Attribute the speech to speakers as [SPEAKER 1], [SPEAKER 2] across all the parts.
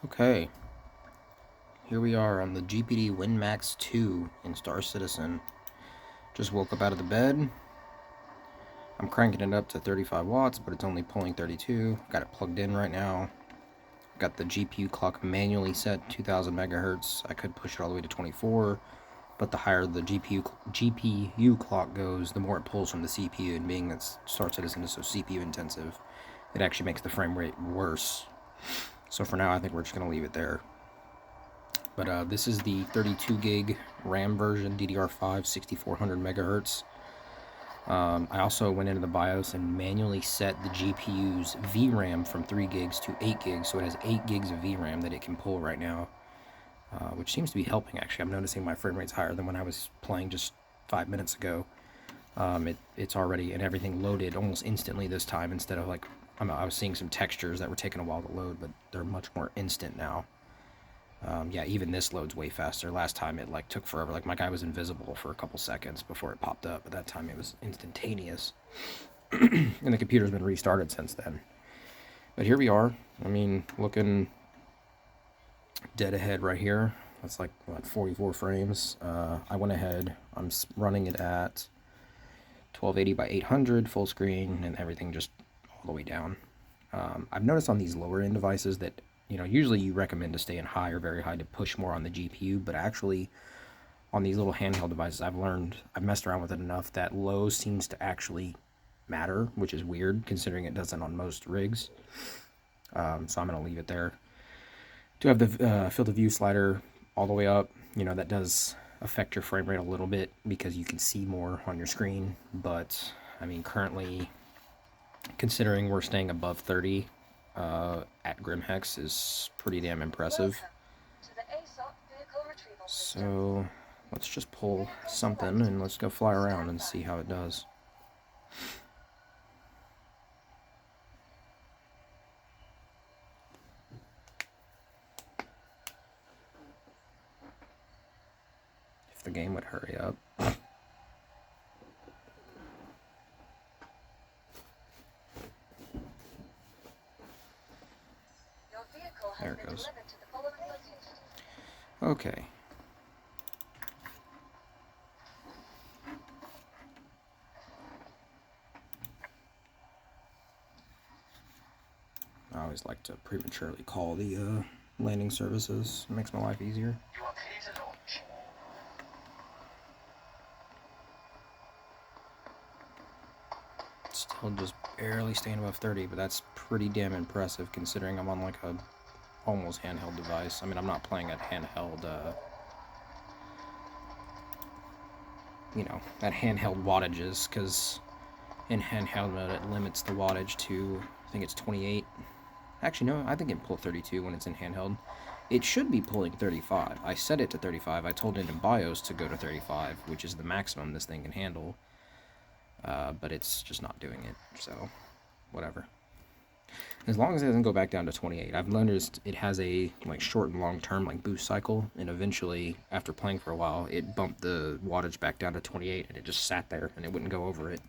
[SPEAKER 1] Okay, here we are on the GPD Win Max 2 in Star Citizen. Just woke up out of the bed. I'm cranking it up to 35 watts, but it's only pulling 32. Got it plugged in right now. Got the GPU clock manually set 2000 megahertz. I could push it all the way to 24, but the higher the GPU clock goes, the more it pulls from the CPU, and being that Star Citizen is so CPU intensive, it actually makes the frame rate worse. So for now, I think we're just going to leave it there. But this is the 32 gig RAM version, DDR5, 6400 megahertz. I also went into the BIOS and manually set the GPU's VRAM from 3 gigs to 8 gigs, so it has 8 gigs of VRAM that it can pull right now, which seems to be helping, actually. I'm noticing my frame rate's higher than when I was playing just 5 minutes ago. It's already, and everything loaded almost instantly this time, instead of like, I was seeing some textures that were taking a while to load, but they're much more instant now. Yeah, even this loads way faster. Last time it like took forever. Like my guy was invisible for a couple seconds before it popped up, but that time it was instantaneous. And the computer's been restarted since then. But here we are. I mean, looking dead ahead right here. That's like, what, 44 frames. I went ahead. I'm running it at 1280 by 800 full screen and everything just all the way down. I've noticed on these lower end devices that, usually you recommend to stay in high or very high to push more on the GPU, but actually on these little handheld devices, I've messed around with it enough that low seems to actually matter, which is weird considering it doesn't on most rigs. So I'm going to leave it there. Do have the field of view slider all the way up. That does affect your frame rate a little bit because you can see more on your screen, but I mean, currently, considering we're staying above 30 at Grimhex is pretty damn impressive. So let's just pull something and let's go fly around and see how it does. If the game would hurry up. There it goes. Okay. I always like to prematurely call the landing services. It makes my life easier. Still just barely staying above 30, but that's pretty damn impressive considering I'm on like a almost handheld device. I mean, I'm not playing at handheld, at handheld wattages, because in handheld mode it limits the wattage to, I think it's 28. Actually, no, I think it can pull 32 when it's in handheld. It should be pulling 35. I set it to 35. I told it in BIOS to go to 35, which is the maximum this thing can handle. But it's just not doing it, so whatever. As long as it doesn't go back down to 28. I've noticed it has a like short and long term like boost cycle, and eventually, after playing for a while, it bumped the wattage back down to 28, and it just sat there, and it wouldn't go over it.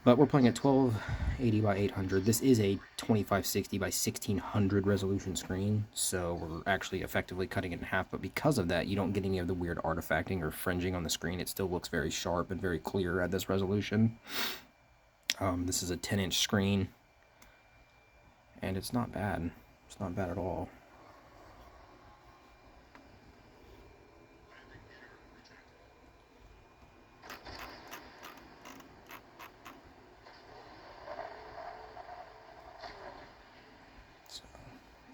[SPEAKER 1] But we're playing at 1280 by 800. This is a 2560 by 1600 resolution screen, so we're actually effectively cutting it in half, but because of that, you don't get any of the weird artifacting or fringing on the screen. It still looks very sharp and very clear at this resolution. This is a 10-inch screen, and it's not bad. It's not bad at all. So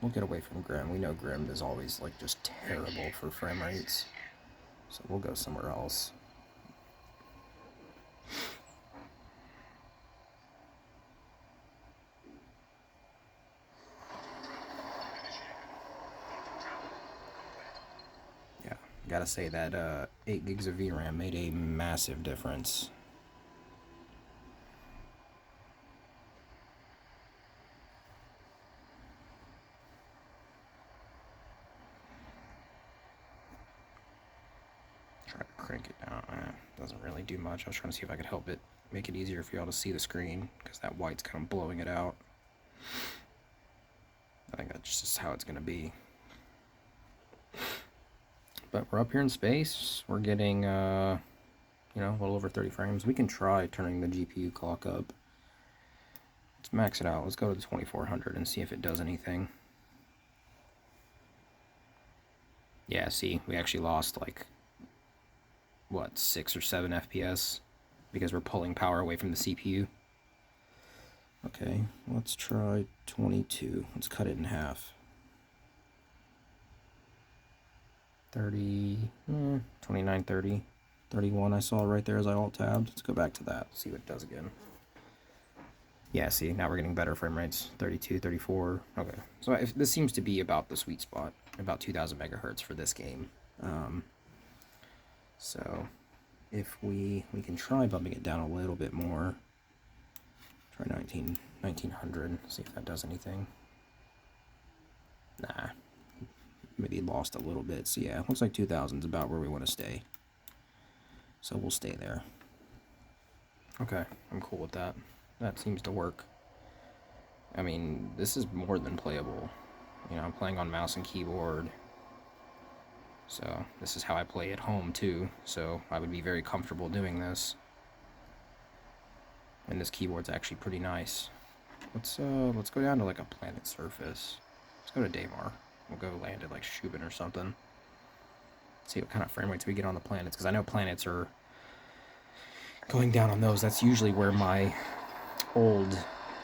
[SPEAKER 1] we'll get away from Grim. We know Grim is always like just terrible for frame rates, so we'll go somewhere else. Gotta say that 8 gigs of VRAM made a massive difference. Try to crank it down. Doesn't really do much. I was trying to see if I could help it make it easier for y'all to see the screen, because that white's kind of blowing it out. I think that's just how it's going to be. But we're up here in space. We're getting, you know, a little over 30 frames. We can try turning the GPU clock up. Let's max it out. Let's go to the 2400 and see if it does anything. Yeah, see, we actually lost like, what, 6 or 7 FPS because we're pulling power away from the CPU. Okay, let's try 22. Let's cut it in half. 30, 29, 30, 31 I saw right there as I alt-tabbed. Let's go back to that, see what it does again. Yeah, see, now we're getting better frame rates. 32, 34. Okay, so this seems to be about the sweet spot, about 2000 megahertz for this game. So if we can try bumping it down a little bit more. Try 1900, see if that does anything. Nah, maybe lost a little bit. So yeah, looks like 2000 is about where we want to stay. So we'll stay there. Okay, I'm cool with that. That seems to work. I mean, this is more than playable. You know, I'm playing on mouse and keyboard. So this is how I play at home too. So I would be very comfortable doing this. And this keyboard's actually pretty nice. Let's go down to like a planet surface. Let's go to Daymar. We'll go land at like Shubin or something. See what kind of frame rates we get on the planets, because I know planets are going down on those. That's usually where my old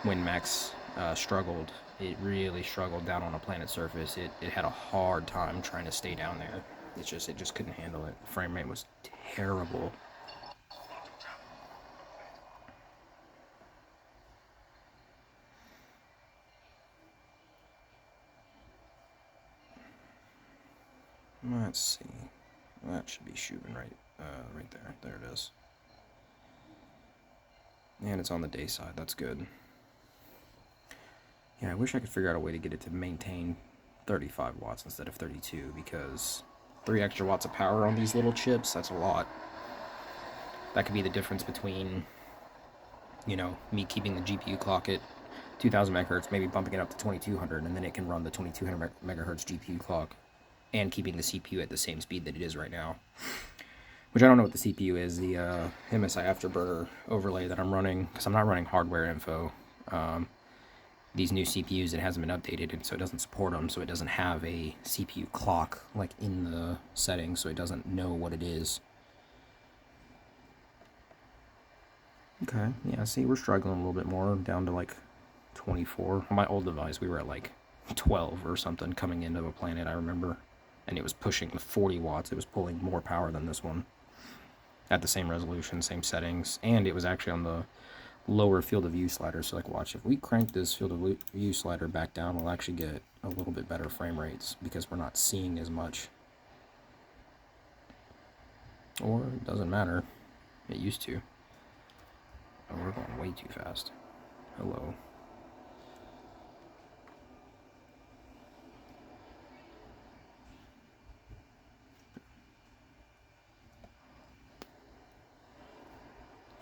[SPEAKER 1] Win Max struggled. It really struggled down on a planet surface. It had a hard time trying to stay down there. It just couldn't handle it. The frame rate was terrible. Let's see. That should be Shubin right there. There it is. And it's on the day side. That's good. Yeah, I wish I could figure out a way to get it to maintain 35 watts instead of 32, because 3 extra watts of power on these little chips, that's a lot. That could be the difference between, you know, me keeping the GPU clock at 2000 megahertz, maybe bumping it up to 2200, and then it can run the 2200 megahertz GPU clock and keeping the CPU at the same speed that it is right now. Which I don't know what the CPU is, the MSI Afterburner overlay that I'm running, because I'm not running hardware info. These new CPUs, it hasn't been updated, and so it doesn't support them, so it doesn't have a CPU clock like in the settings, so it doesn't know what it is. Okay, yeah, see, we're struggling a little bit more, down to like 24. On my old device, we were at like 12 or something coming into a planet, I remember. And it was pushing 40 watts. It was pulling more power than this one. At the same resolution, same settings. And it was actually on the lower field of view slider. So like, watch, if we crank this field of view slider back down, we'll actually get a little bit better frame rates, because we're not seeing as much. Or it doesn't matter. It used to. Oh, we're going way too fast. Hello.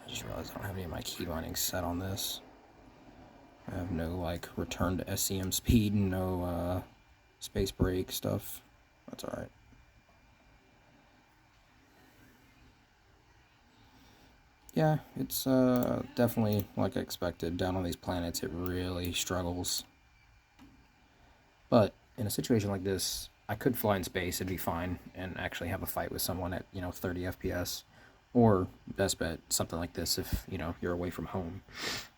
[SPEAKER 1] I just realized I don't have any of my key bindings set on this. I have no like return to SCM speed, no space break stuff. That's alright. Yeah, it's definitely like I expected. Down on these planets, it really struggles. But in a situation like this, I could fly in space, it'd be fine, and actually have a fight with someone at, you know, 30 FPS. Or, best bet, something like this if, you know, you're away from home.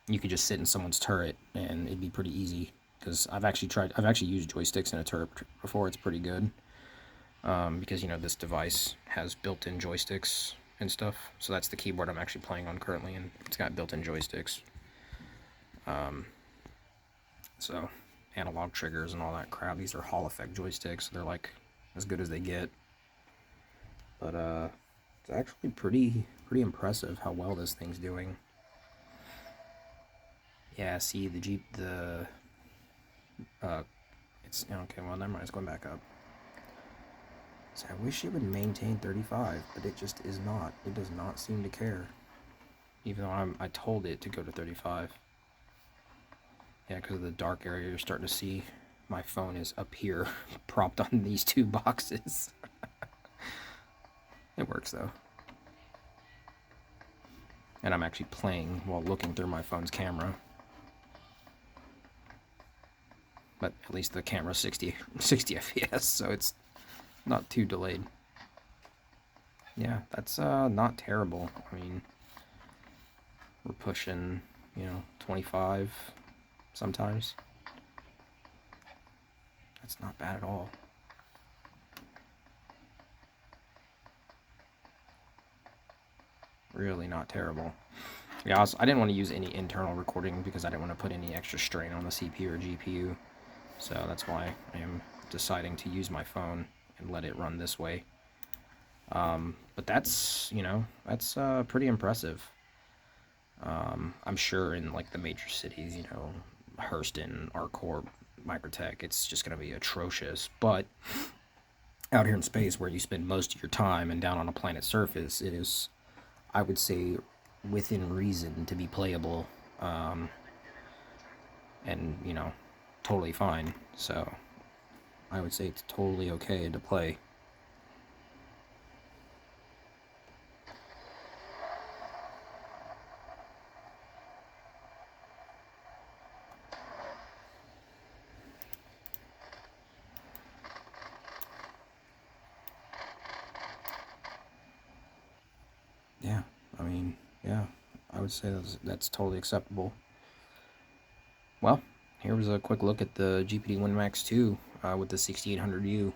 [SPEAKER 1] You could just sit in someone's turret, and it'd be pretty easy. Because I've actually used joysticks in a turret before. It's pretty good. Because, you know, this device has built-in joysticks and stuff. So that's the keyboard I'm actually playing on currently, and it's got built-in joysticks. So, analog triggers and all that crap. These are Hall effect joysticks. They're like as good as they get. But it's actually pretty impressive how well this thing's doing. Yeah, see it's okay. Well, never mind. It's going back up. So I wish it would maintain 35, but it just is not. It does not seem to care. Even though I told it to go to 35. Yeah, because of the dark area, you're starting to see my phone is up here, propped on these two boxes. It works though. And I'm actually playing while looking through my phone's camera. But at least the camera's 60 FPS, so it's not too delayed. Yeah, that's not terrible. I mean, we're pushing, 25 sometimes. That's not bad at all. Really not terrible. Yeah, I didn't want to use any internal recording because I didn't want to put any extra strain on the CPU or GPU. So that's why I am deciding to use my phone and let it run this way. But that's, that's pretty impressive. I'm sure in like the major cities, Hurston, Arcorp, Microtech, it's just going to be atrocious. But out here in space where you spend most of your time and down on a planet's surface, it is, I would say, within reason to be playable, and, totally fine. So I would say it's totally okay to play. Yeah, I mean, yeah, I would say that's totally acceptable. Well, here was a quick look at the GPD Win Max 2 with the 6800U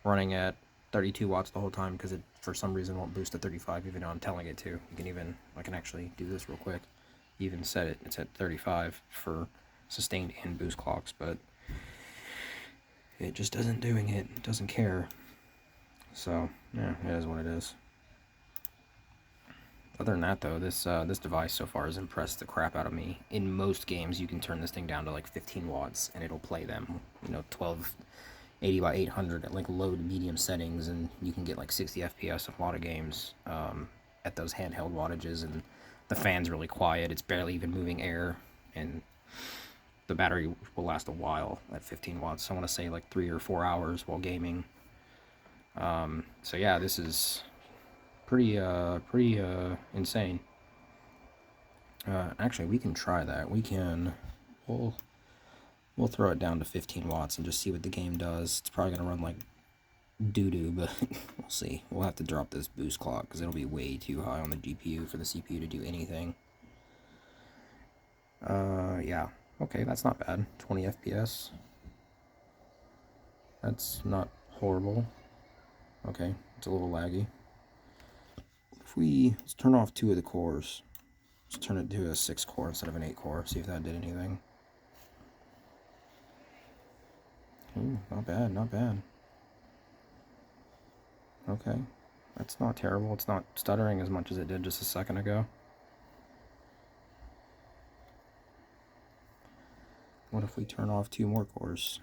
[SPEAKER 1] running at 32 watts the whole time because it, for some reason, won't boost to 35 even though I'm telling it to. I can actually do this real quick. Even set it, it's at 35 for sustained and boost clocks, but it just isn't doing it. It doesn't care. So, yeah, it is what it is. Other than that, though, this device so far has impressed the crap out of me. In most games, you can turn this thing down to like 15 watts, and it'll play them. 1280 by 800 at like low to medium settings, and you can get like 60 FPS in a lot of games at those handheld wattages. And the fan's really quiet; it's barely even moving air, and the battery will last a while at 15 watts. I want to say like 3 or 4 hours while gaming. So yeah, this is pretty insane. Actually, we can try that. We'll throw it down to 15 watts and just see what the game does. It's probably gonna run like doo-doo, but we'll see. We'll have to drop this boost clock because it'll be way too high on the GPU for the CPU to do anything. Yeah. Okay, that's not bad. 20 FPS. That's not horrible. Okay, it's a little laggy. Let's turn off 2 of the cores. Let's turn it to a 6 core instead of an 8 core. See if that did anything. Ooh, not bad, not bad. Okay, that's not terrible. It's not stuttering as much as it did just a second ago. What if we turn off 2 more cores?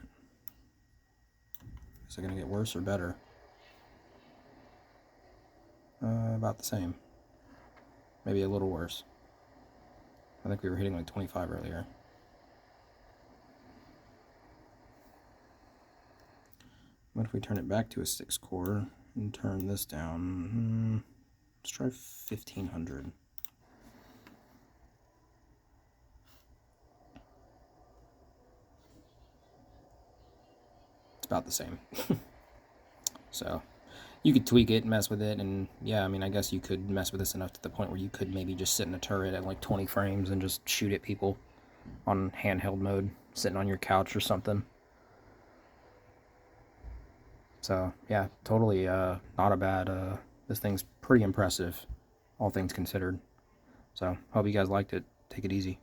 [SPEAKER 1] Is it going to get worse or better? About the same. Maybe a little worse. I think we were hitting like 25 earlier. What if we turn it back to a 6 core and turn this down? Let's try 1500. It's about the same. So you could tweak it, mess with it, and yeah, I mean, I guess you could mess with this enough to the point where you could maybe just sit in a turret at like 20 frames and just shoot at people on handheld mode, sitting on your couch or something. So yeah, totally not a bad, this thing's pretty impressive, all things considered. So hope you guys liked it. Take it easy.